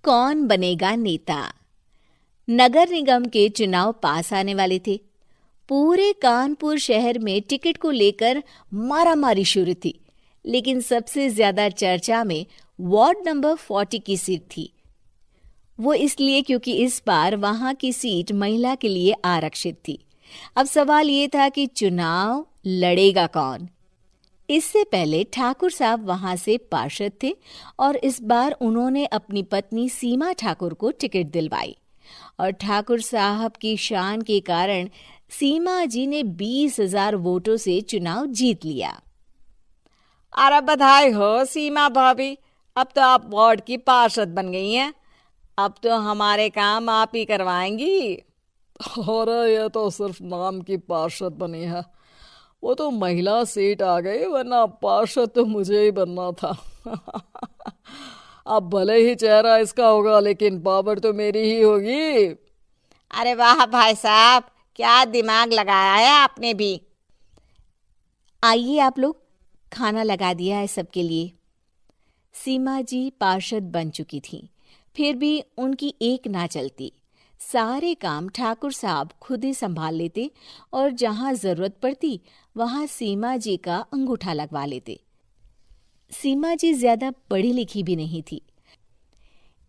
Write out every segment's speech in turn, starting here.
कौन बनेगा नेता। नगर निगम के चुनाव पास आने वाले थे। पूरे कानपुर शहर में टिकट को लेकर मारामारी शुरू थी, लेकिन सबसे ज्यादा चर्चा में वार्ड नंबर 40 की सीट थी। वो इसलिए क्योंकि इस बार वहां की सीट महिला के लिए आरक्षित थी। अब सवाल ये था कि चुनाव लड़ेगा कौन। इससे पहले ठाकुर साहब वहां से पार्षद थे और इस बार उन्होंने अपनी पत्नी सीमा ठाकुर को टिकट दिलवाई और ठाकुर साहब की शान के कारण सीमा जी ने 20,000 वोटों से चुनाव जीत लिया। अरे बधाई हो सीमा भाभी, अब तो आप वार्ड की पार्षद बन गई हैं। अब तो हमारे काम आप ही करवाएंगी। अरे ये तो सिर्फ नाम की पार्षद बनी है, वो तो महिला सीट आ गई, वरना पार्षद तो मुझे ही बनना था। अब भले ही चेहरा इसका होगा, लेकिन पावर तो मेरी ही होगी। अरे वाह भाई साहब, क्या दिमाग लगाया है आपने भी। आइए आप लोग, खाना लगा दिया है सबके लिए। सीमा जी पार्षद बन चुकी थीं, फिर भी उनकी एक ना चलती। सारे काम ठाकुर साहब खुद ही संभाल लेते और जहां जरूरत पड़ती वहां सीमा जी का अंगूठा लगवा लेते। सीमा जी ज्यादा पढ़ी लिखी भी नहीं थी।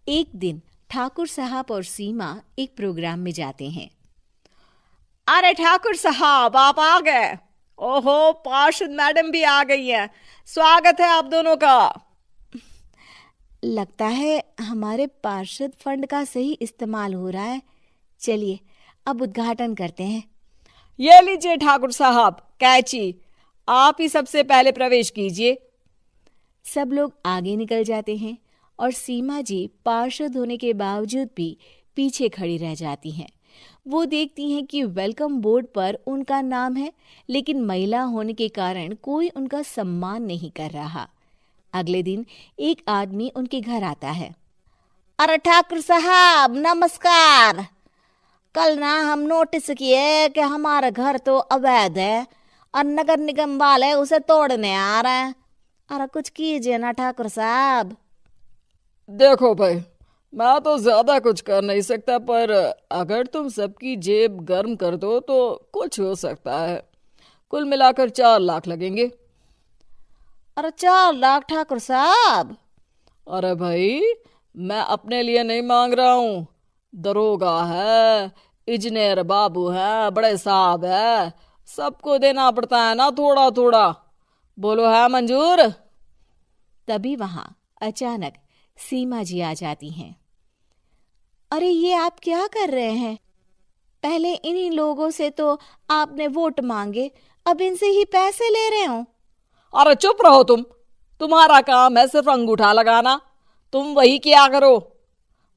एक दिन ठाकुर साहब और सीमा एक प्रोग्राम में जाते हैं। अरे ठाकुर साहब, आप आ गए। ओहो, पार्षद मैडम भी आ गई हैं। स्वागत है आप दोनों का। लगता है हमारे पार्षद फंड का सही इस्तेमाल हो रहा है। चलिए अब उद्घाटन करते हैं। ये लीजिए ठाकुर साहब कैची, आप ही सबसे पहले प्रवेश कीजिए। सब लोग आगे निकल जाते हैं और सीमा जी पार्षद होने के बावजूद भी पीछे खड़ी रह जाती हैं। वो देखती हैं कि वेलकम बोर्ड पर उनका नाम है, लेकिन महिला होने के कारण कोई उनका सम्मान नहीं कर रहा। अगले दिन एक आदमी उनके घर आता है। अरे ठाकुर साहब नमस्कार। कल ना हम नोटिस किए कि हमारा घर तो अवैध है और नगर निगम वाले उसे तोड़ने आ रहे हैं। अरे कुछ कीजिए ना ठाकुर साहब। देखो भाई, मैं तो ज्यादा कुछ कर नहीं सकता, पर अगर तुम सबकी जेब गर्म कर दो तो कुछ हो सकता है। कुल मिलाकर 4 लाख लगेंगे। अरे 4 लाख ठाकुर साहब? अरे भाई, मैं अपने लिए नहीं मांग रहा हूँ। दरोगा है, इंजीनियर बाबू है, बड़े साहब है, सबको देना पड़ता है ना थोड़ा थोड़ा। बोलो है मंजूर? तभी वहां अचानक सीमा जी आ जाती हैं। अरे ये आप क्या कर रहे हैं? पहले इन्हीं लोगों से तो आपने वोट मांगे, अब इनसे ही पैसे ले रहे हो। अरे चुप रहो तुम, तुम्हारा काम है सिर्फ अंगूठा लगाना, तुम वही किया करो।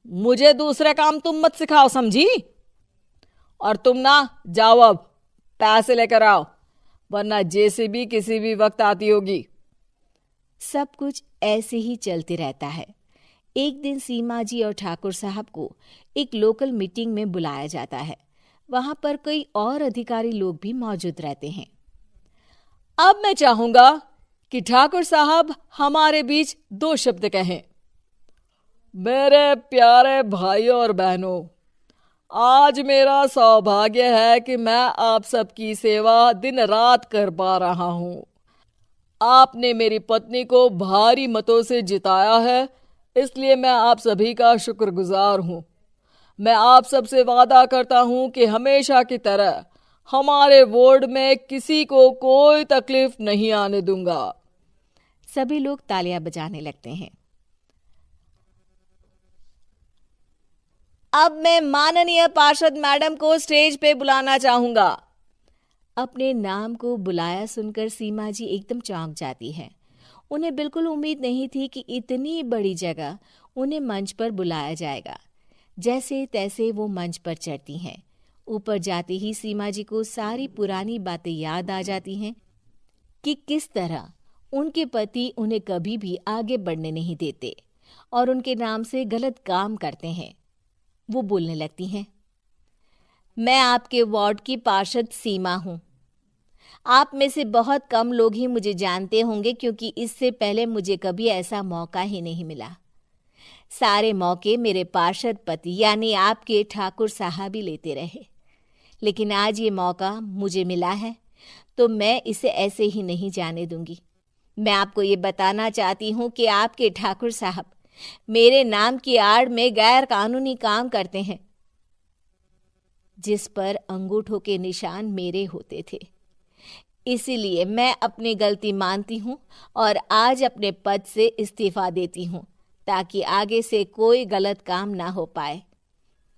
मुझे दूसरे काम तुम मत सिखाओ, समझी? और तुम ना जाओ, अब पैसे लेकर आओ, वरना जेसीबी किसी भी वक्त आती होगी। सब कुछ ऐसे ही चलते रहता है। एक दिन सीमा जी और ठाकुर साहब को एक लोकल मीटिंग में बुलाया जाता है। वहां पर कई और अधिकारी लोग भी मौजूद रहते हैं। अब मैं चाहूंगा कि ठाकुर साहब हमारे बीच 2 शब्द कहें। मेरे प्यारे भाइयों और बहनों, आज मेरा सौभाग्य है कि मैं आप सबकी सेवा दिन रात कर पा रहा हूं। आपने मेरी पत्नी को भारी मतों से जिताया है, इसलिए मैं आप सभी का शुक्रगुजार हूं। मैं आप सबसे वादा करता हूं कि हमेशा की तरह हमारे वार्ड में किसी को कोई तकलीफ नहीं आने दूंगा। सभी लोग तालियां बजाने लगते हैं। अब मैं माननीय पार्षद मैडम को स्टेज पे बुलाना चाहूंगा। अपने नाम को बुलाया सुनकर सीमा जी एकदम चौंक जाती है। उन्हें बिल्कुल उम्मीद नहीं थी कि इतनी बड़ी जगह उन्हें मंच पर बुलाया जाएगा। जैसे तैसे वो मंच पर चढ़ती हैं। ऊपर जाते ही सीमा जी को सारी पुरानी बातें याद आ जाती हैं कि किस तरह उनके पति उन्हें कभी भी आगे बढ़ने नहीं देते और उनके नाम से गलत काम करते हैं। वो बोलने लगती हैं। मैं आपके वार्ड की पार्षद सीमा हूं। आप में से बहुत कम लोग ही मुझे जानते होंगे, क्योंकि इससे पहले मुझे कभी ऐसा मौका ही नहीं मिला। सारे मौके मेरे पार्षद पति यानी आपके ठाकुर साहब ही लेते रहे, लेकिन आज ये मौका मुझे मिला है तो मैं इसे ऐसे ही नहीं जाने दूंगी। मैं आपको ये बताना चाहती हूँ कि आपके ठाकुर साहब मेरे नाम की आड़ में गैर कानूनी काम करते हैं, जिस पर अंगूठों के निशान मेरे होते थे। इसीलिए मैं अपनी गलती मानती हूँ और आज अपने पद से इस्तीफा देती हूँ ताकि आगे से कोई गलत काम ना हो पाए।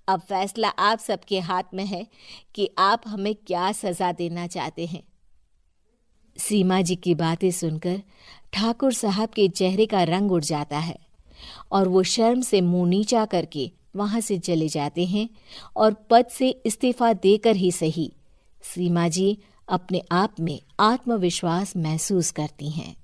अब फैसला आप सबके हाथ में है कि आप हमें क्या सजा देना चाहते हैं। सीमा जी की बातें सुनकर ठाकुर साहब के चेहरे का रंग उड़ जाता है और वो शर्म से मुंह नीचा करके वहां से चले जाते हैं और पद से इस्तीफा देकर ही सही सीमा जी अपने आप में आत्मविश्वास महसूस करती हैं।